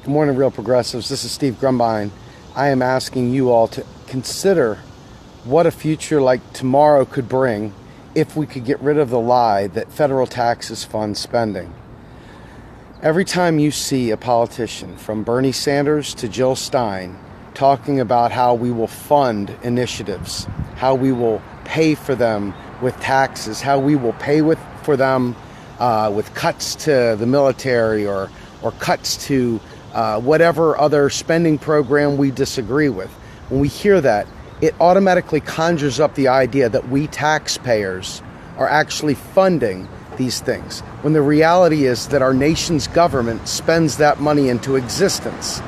Good morning, Real Progressives. This is Steve Grumbine. I am asking you all to consider what a future like tomorrow could bring if we could get rid of the lie that federal taxes fund spending. Every time you see a politician, from Bernie Sanders to Jill Stein, talking about how we will fund initiatives, how we will pay for them with taxes, how we will pay for them with cuts to the military or cuts to whatever other spending program we disagree with. When we hear that, it automatically conjures up the idea that we taxpayers are actually funding these things, when the reality is that our nation's government spends that money into existence.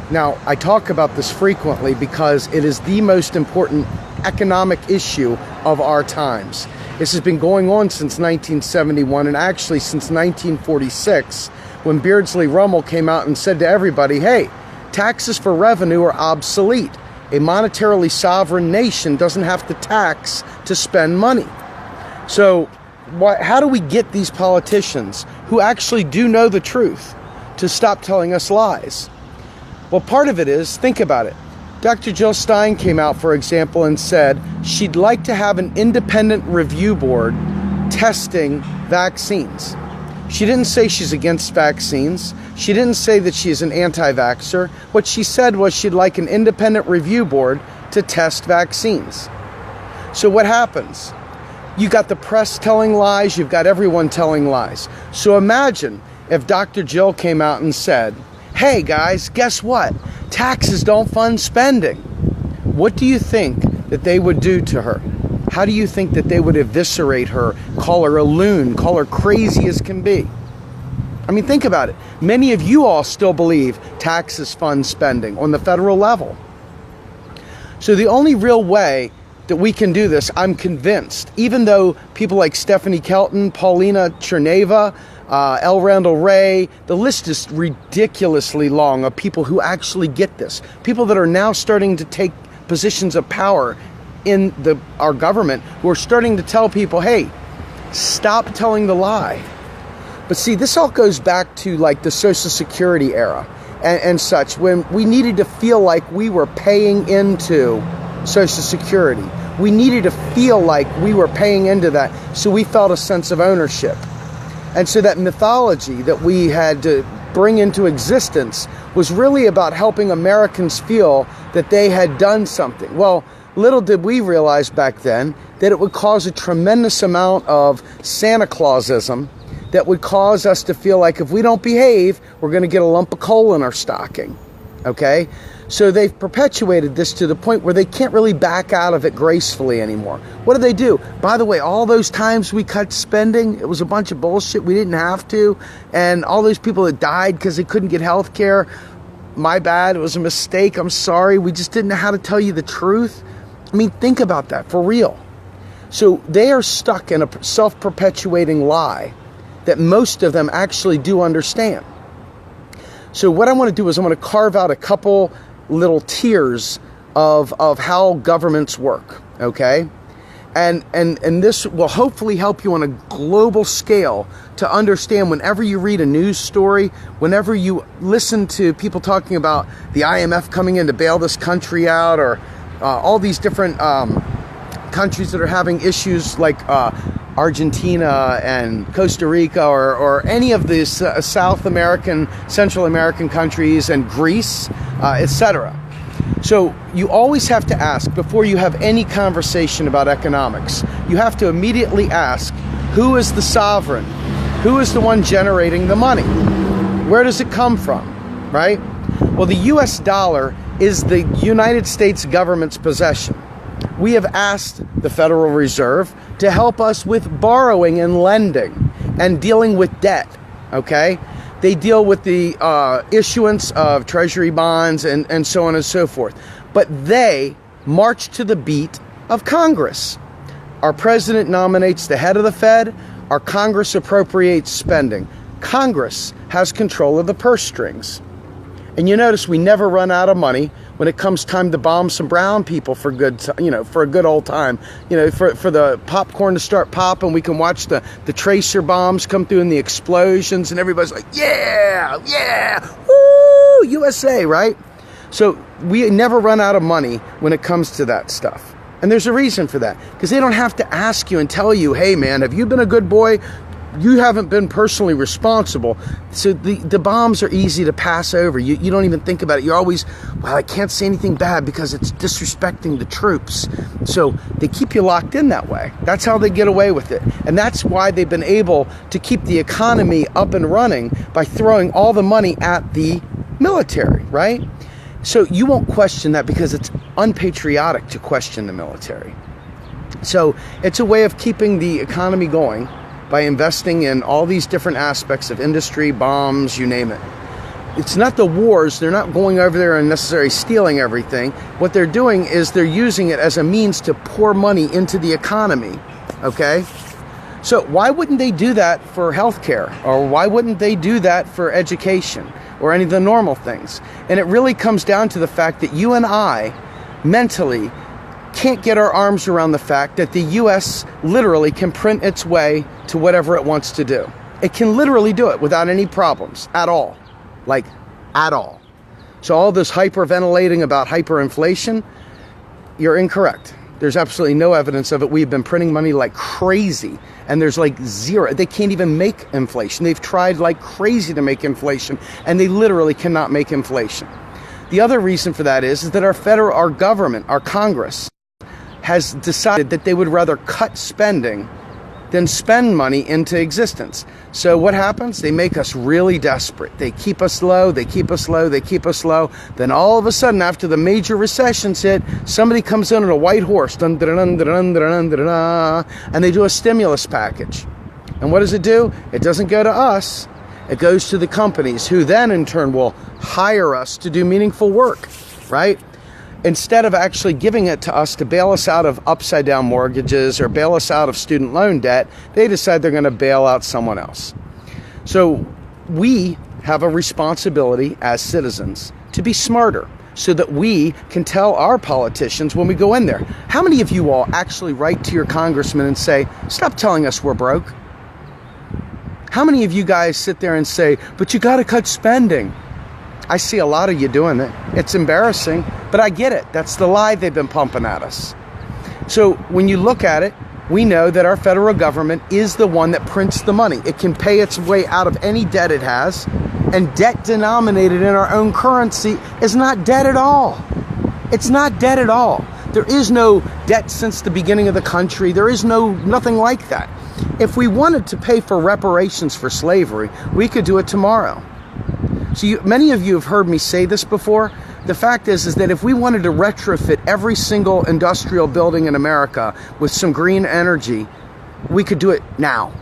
Now, I talk about this frequently because it is the most important economic issue of our times. This has been going on since 1971, and actually since 1946, when Beardsley Ruml came out and said to everybody, hey, taxes for revenue are obsolete. A monetarily sovereign nation doesn't have to tax to spend money. So how do we get these politicians who actually do know the truth to stop telling us lies? Well, part of it is, think about it. Dr. Jill Stein came out, for example, and said she'd like to have an independent review board testing vaccines. She didn't say she's against vaccines. She didn't say that she's an anti-vaxxer. What she said was she'd like an independent review board to test vaccines. So what happens? You got the press telling lies, you've got everyone telling lies. So imagine if Dr. Jill came out and said, hey guys, guess what? Taxes don't fund spending. What do you think that they would do to her? How do you think that they would eviscerate her, call her a loon, call her crazy as can be? I mean, think about it. Many of you all still believe taxes fund spending on the federal level. So the only real way that we can do this, I'm convinced, even though people like Stephanie Kelton, Paulina Cherneva, L. Randall Wray, the list is ridiculously long of people who actually get this. People that are now starting to take positions of power in our government, who are starting to tell people, hey, stop telling the lie. But see, this all goes back to like the Social Security era and such, when we needed to feel like we were paying into Social Security. We needed to feel like we were paying into that, so we felt a sense of ownership. And so that mythology that we had to bring into existence was really about helping Americans feel that they had done something. Well, little did we realize back then that it would cause a tremendous amount of Santa Clausism that would cause us to feel like if we don't behave, we're going to get a lump of coal in our stocking. Okay? So they've perpetuated this to the point where they can't really back out of it gracefully anymore. What do? By the way, all those times we cut spending, it was a bunch of bullshit. We didn't have to. And all those people that died because they couldn't get health care, my bad, it was a mistake. I'm sorry. We just didn't know how to tell you the truth. I mean, think about that, for real. So they are stuck in a self-perpetuating lie that most of them actually do understand. So what I want to do is I'm going to carve out a couple little tiers of how governments work, okay? And this will hopefully help you on a global scale to understand whenever you read a news story, whenever you listen to people talking about the IMF coming in to bail this country out, or all these different countries that are having issues like Argentina and Costa Rica, or any of these South American, Central American countries, and Greece, etc. So you always have to ask, before you have any conversation about economics, you have to immediately ask, who is the sovereign? Who is the one generating the money? Where does it come from, right? Well, the US dollar is the United States government's possession. We have asked the Federal Reserve to help us with borrowing and lending and dealing with debt, okay? They deal with the issuance of treasury bonds and so on and so forth. But they march to the beat of Congress. Our president nominates the head of the Fed. Our Congress appropriates spending. Congress has control of the purse strings. And you notice we never run out of money when it comes time to bomb some brown people for for a good old time. For the popcorn to start popping, we can watch the tracer bombs come through and the explosions, and everybody's like, yeah, woo, USA, right? So we never run out of money when it comes to that stuff. And there's a reason for that, because they don't have to ask you and tell you, hey man, have you been a good boy? You haven't been personally responsible. So the bombs are easy to pass over. You don't even think about it. You're always, well, I can't say anything bad because it's disrespecting the troops. So they keep you locked in that way. That's how they get away with it. And that's why they've been able to keep the economy up and running by throwing all the money at the military, right? So you won't question that because it's unpatriotic to question the military. So it's a way of keeping the economy going by investing in all these different aspects of industry, bombs, you name it. It's not the wars. They're not going over there and necessarily stealing everything. What they're doing is they're using it as a means to pour money into the economy, okay? So why wouldn't they do that for healthcare? Or why wouldn't they do that for education or any of the normal things? And it really comes down to the fact that you and I mentally can't get our arms around the fact that the U.S. literally can print its way to whatever it wants to do. It can literally do it without any problems at all. Like, at all. So all this hyperventilating about hyperinflation, you're incorrect. There's absolutely no evidence of it. We've been printing money like crazy, and there's like zero. They can't even make inflation. They've tried like crazy to make inflation, and they literally cannot make inflation. The other reason for that is that our government, our Congress, has decided that they would rather cut spending than spend money into existence. So what happens? They make us really desperate. They keep us low, they keep us low, they keep us low. Then all of a sudden, after the major recessions hit, somebody comes in on a white horse, dun, dun, dun, dun, dun, dun, dun, dun, and they do a stimulus package. And what does it do? It doesn't go to us. It goes to the companies, who then in turn will hire us to do meaningful work, right? Instead of actually giving it to us to bail us out of upside down mortgages or bail us out of student loan debt, they decide they're going to bail out someone else. So we have a responsibility as citizens to be smarter so that we can tell our politicians when we go in there. How many of you all actually write to your congressman and say, stop telling us we're broke? How many of you guys sit there and say, but you got to cut spending? I see a lot of you doing it. It's embarrassing, but I get it. That's the lie they've been pumping at us. So when you look at it, we know that our federal government is the one that prints the money. It can pay its way out of any debt it has, and debt denominated in our own currency is not debt at all. It's not debt at all. There is no debt since the beginning of the country. There is nothing like that. If we wanted to pay for reparations for slavery, we could do it tomorrow. So many of you have heard me say this before. The fact is that if we wanted to retrofit every single industrial building in America with some green energy, we could do it now.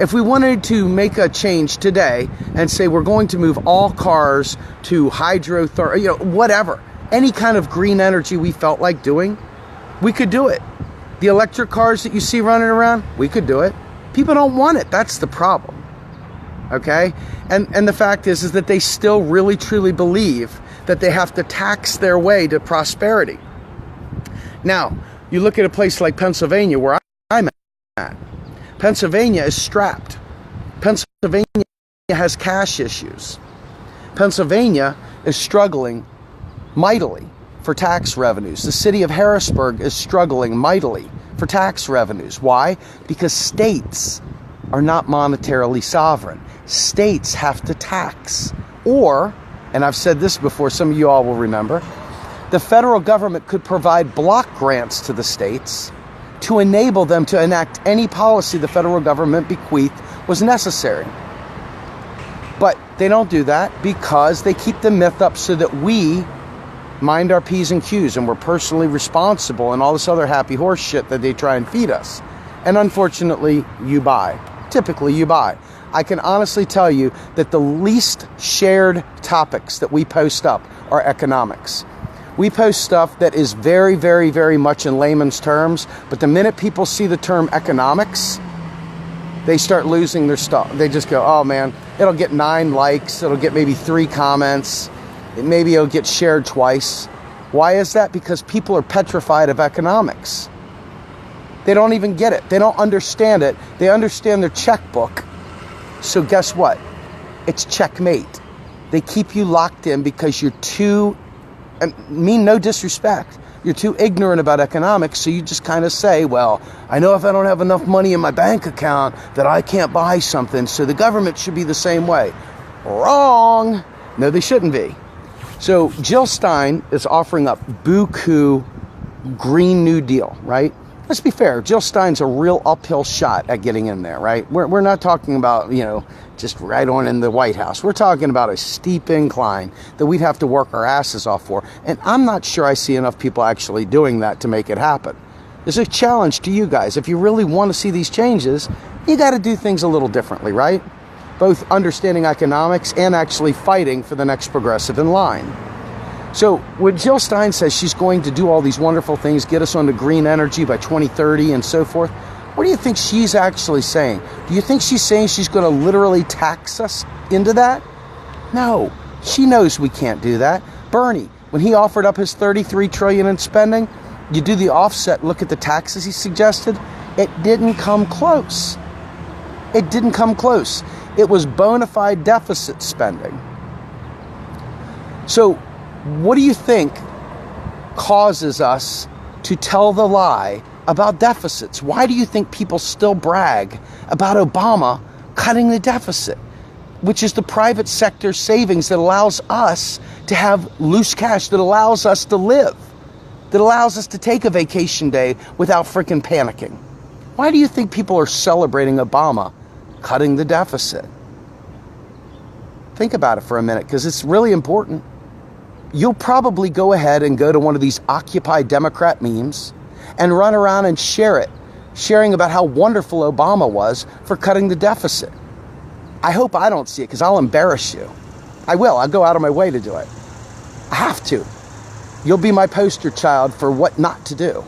If we wanted to make a change today and say we're going to move all cars to whatever, any kind of green energy we felt like doing, we could do it. The electric cars that you see running around, we could do it. People don't want it. That's the problem. Okay? And the fact is that they still really truly believe that they have to tax their way to prosperity. Now, you look at a place like Pennsylvania, where I'm at. Pennsylvania is strapped. Pennsylvania has cash issues. Pennsylvania is struggling mightily for tax revenues. The city of Harrisburg is struggling mightily for tax revenues. Why? Because states are not monetarily sovereign. States have to tax. Or, and I've said this before, some of you all will remember, the federal government could provide block grants to the states to enable them to enact any policy the federal government bequeathed was necessary. But they don't do that because they keep the myth up so that we mind our P's and Q's and we're personally responsible and all this other happy horse shit that they try and feed us. And unfortunately, you buy. Typically, you buy. I can honestly tell you that the least shared topics that we post up are economics. We post stuff that is very, very, very much in layman's terms, but the minute people see the term economics, they start losing their stuff. They just go, oh man, it'll get 9 likes, it'll get maybe 3 comments, maybe it'll get shared twice. Why is that? Because people are petrified of economics. They don't even get it. They don't understand it. They understand their checkbook. So guess what? It's checkmate. They keep you locked in because you're too, I mean no disrespect, you're too ignorant about economics, so you just kind of say, well, I know if I don't have enough money in my bank account that I can't buy something, so the government should be the same way. Wrong. No, they shouldn't be. So Jill Stein is offering up buku Green New Deal, right? Let's be fair. Jill Stein's a real uphill shot at getting in there, right? We're not talking about, just right on in the White House. We're talking about a steep incline that we'd have to work our asses off for. And I'm not sure I see enough people actually doing that to make it happen. There's a challenge to you guys. If you really want to see these changes, you got to do things a little differently, right? Both understanding economics and actually fighting for the next progressive in line. So when Jill Stein says she's going to do all these wonderful things, get us onto green energy by 2030 and so forth, what do you think she's actually saying? Do you think she's saying she's going to literally tax us into that? No, she knows we can't do that. Bernie, when he offered up his $33 trillion in spending, you do the offset, look at the taxes he suggested, it didn't come close. It didn't come close. It was bona fide deficit spending. So what do you think causes us to tell the lie about deficits? Why do you think people still brag about Obama cutting the deficit, which is the private sector savings that allows us to have loose cash, that allows us to live, that allows us to take a vacation day without freaking panicking? Why do you think people are celebrating Obama cutting the deficit? Think about it for a minute, because it's really important. You'll probably go ahead and go to one of these Occupy Democrat memes and run around and share it, sharing about how wonderful Obama was for cutting the deficit. I hope I don't see it, because I'll embarrass you. I will. I'll go out of my way to do it. I have to. You'll be my poster child for what not to do.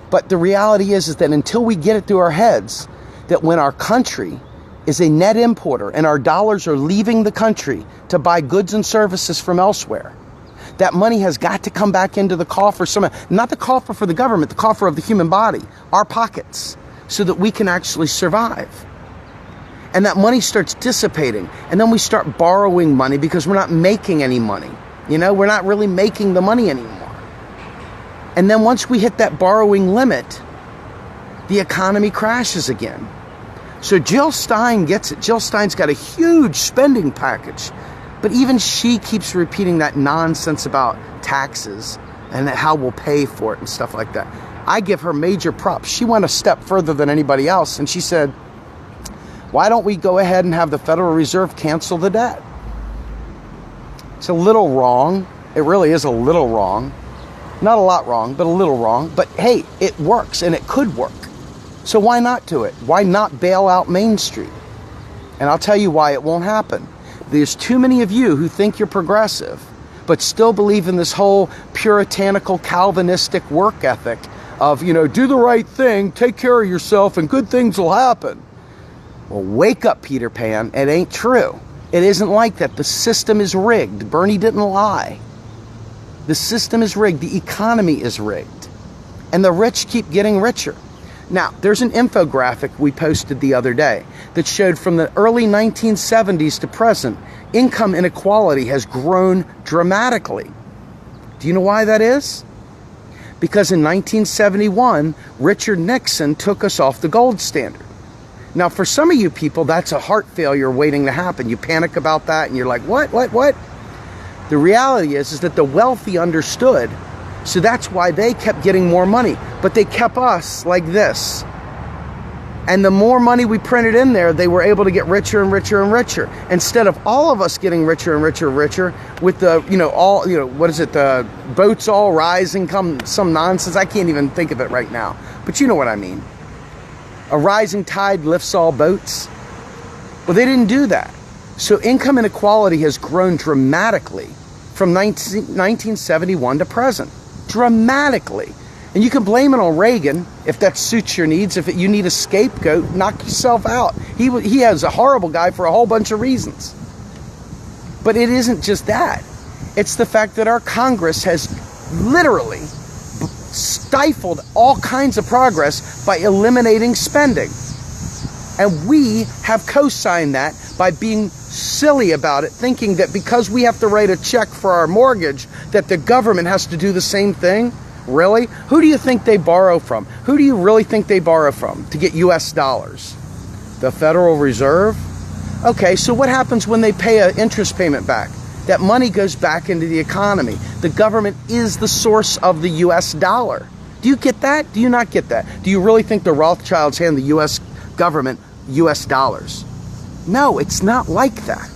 But the reality is that until we get it through our heads that when our country is a net importer and our dollars are leaving the country to buy goods and services from elsewhere, that money has got to come back into the coffer, not the coffer for the government, the coffer of the human body, our pockets, so that we can actually survive. And that money starts dissipating, and then we start borrowing money because we're not making any money. We're not really making the money anymore. And then once we hit that borrowing limit, the economy crashes again. So Jill Stein gets it. Jill Stein's got a huge spending package. But even she keeps repeating that nonsense about taxes and how we'll pay for it and stuff like that. I give her major props. She went a step further than anybody else. And she said, why don't we go ahead and have the Federal Reserve cancel the debt? It's a little wrong. It really is a little wrong. Not a lot wrong, but a little wrong. But hey, it works, and it could work. So why not do it? Why not bail out Main Street? And I'll tell you why it won't happen. There's too many of you who think you're progressive, but still believe in this whole puritanical, Calvinistic work ethic of, do the right thing, take care of yourself, and good things will happen. Well, wake up, Peter Pan. It ain't true. It isn't like that. The system is rigged. Bernie didn't lie. The system is rigged. The economy is rigged. And the rich keep getting richer. Now, there's an infographic we posted the other day that showed from the early 1970s to present, income inequality has grown dramatically. Do you know why that is? Because in 1971, Richard Nixon took us off the gold standard. Now, for some of you people, that's a heart failure waiting to happen. You panic about that and you're like, what? The reality is that the wealthy understood. So that's why they kept getting more money. But they kept us like this. And the more money we printed in there, they were able to get richer and richer and richer. Instead of all of us getting richer and richer and richer with the, the boats all rising, some nonsense. I can't even think of it right now. But you know what I mean. A rising tide lifts all boats. Well, they didn't do that. So income inequality has grown dramatically from 1971 to present. Dramatically. And you can blame it on Reagan if that suits your needs. If you need a scapegoat, knock yourself out. He is a horrible guy for a whole bunch of reasons. But it isn't just that. It's the fact that our Congress has literally stifled all kinds of progress by eliminating spending. And we have co-signed that by being silly about it, thinking that because we have to write a check for our mortgage, that the government has to do the same thing. Really? Who do you think they borrow from? Who do you really think they borrow from to get US dollars? The Federal Reserve? Okay, so what happens when they pay an interest payment back? That money goes back into the economy. The government is the source of the US dollar. Do you get that? Do you not get that? Do you really think the Rothschilds hand the US government US dollars? No, it's not like that.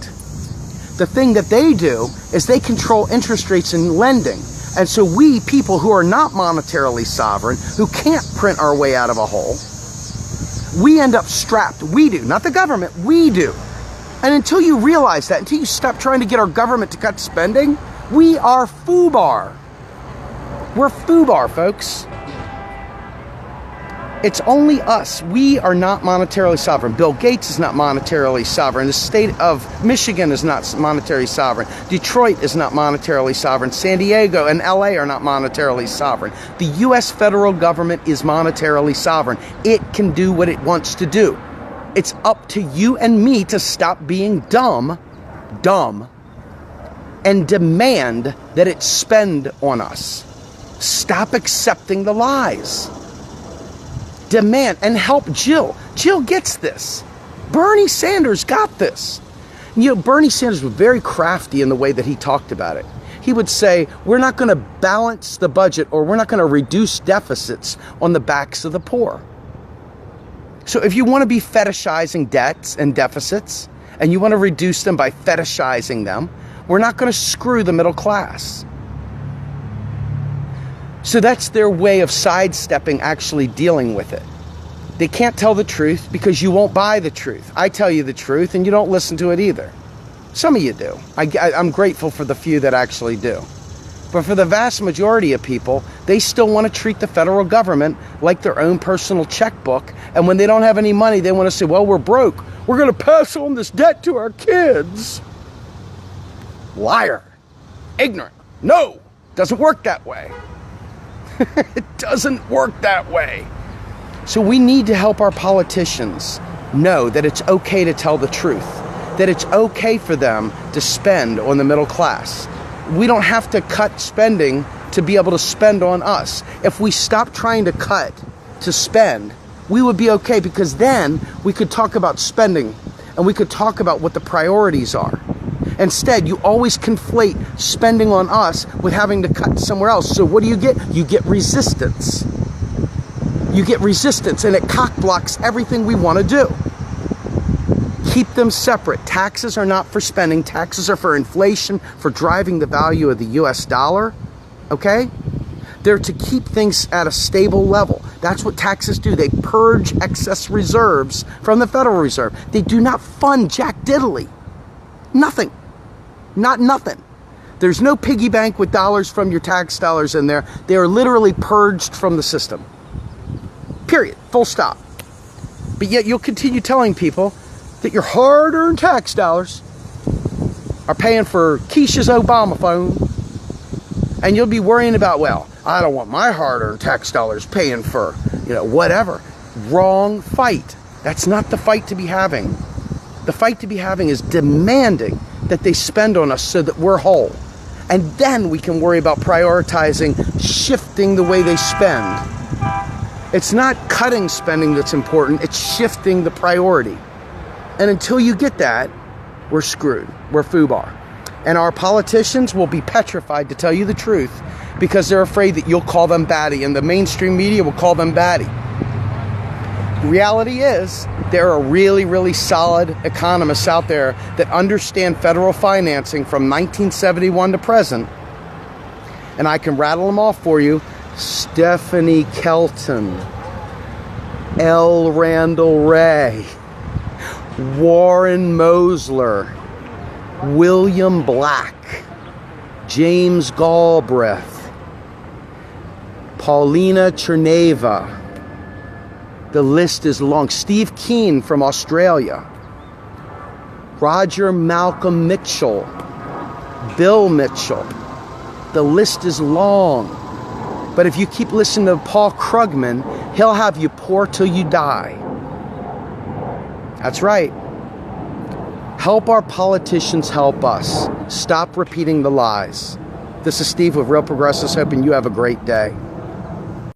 The thing that they do is they control interest rates and lending. And so we, people who are not monetarily sovereign, who can't print our way out of a hole, we end up strapped. We do, not the government, we do. And until you realize that, until you stop trying to get our government to cut spending, we are FUBAR. We're FUBAR, folks. It's only us. We are not monetarily sovereign. Bill Gates is not monetarily sovereign. The state of Michigan is not monetarily sovereign. Detroit is not monetarily sovereign. San Diego and LA are not monetarily sovereign. The US federal government is monetarily sovereign. It can do what it wants to do. It's up to you and me to stop being dumb, and demand that it spend on us. Stop accepting the lies. Demand and help Jill. Jill gets this. Bernie Sanders got this. You know, Bernie Sanders was very crafty in the way that he talked about it. He would say, we're not going to balance the budget, or we're not going to reduce deficits on the backs of the poor. So if you want to be fetishizing debts and deficits, and you want to reduce them by fetishizing them, we're not going to screw the middle class. So that's their way of sidestepping actually dealing with it. They can't tell the truth because you won't buy the truth. I tell you the truth and you don't listen to it either. Some of you do. I'm grateful for the few that actually do. But for the vast majority of people, they still want to treat the federal government like their own personal checkbook. And when they don't have any money, they want to say, well, we're broke. We're going to pass on this debt to our kids. Liar. Ignorant. No, doesn't work that way. It doesn't work that way. So we need to help our politicians know that it's okay to tell the truth, that it's okay for them to spend on the middle class. We don't have to cut spending to be able to spend on us. If we stop trying to cut to spend, we would be okay, because then we could talk about spending and we could talk about what the priorities are. Instead, you always conflate spending on us with having to cut somewhere else. So what do? You get resistance. You get resistance, and it cock blocks everything we want to do. Keep them separate. Taxes are not for spending. Taxes are for inflation, for driving the value of the US dollar. Okay? They're to keep things at a stable level. That's what taxes do. They purge excess reserves from the Federal Reserve. They do not fund jack diddly. Nothing. Not nothing. There's no piggy bank with dollars from your tax dollars in there. They are literally purged from the system. Period. Full stop. But yet you'll continue telling people that your hard-earned tax dollars are paying for Keisha's Obama phone. And you'll be worrying about, well, I don't want my hard-earned tax dollars paying for, whatever. Wrong fight. That's not the fight to be having. The fight to be having is demanding that they spend on us so that we're whole. And then we can worry about prioritizing, shifting the way they spend. It's not cutting spending that's important, it's shifting the priority. And until you get that, we're screwed. We're FUBAR. And our politicians will be petrified to tell you the truth because they're afraid that you'll call them batty, and the mainstream media will call them batty. Reality is, there are really, really solid economists out there that understand federal financing from 1971 to present. And I can rattle them off for you. Stephanie Kelton, L. Randall Wray, Warren Mosler, William Black, James Galbraith, Paulina Cherneva. The list is long. Steve Keen from Australia, Roger Malcolm Mitchell, Bill Mitchell. The list is long. But if you keep listening to Paul Krugman, he'll have you poor till you die. That's right. Help our politicians help us. Stop repeating the lies. This is Steve with Real Progressives, hoping you have a great day.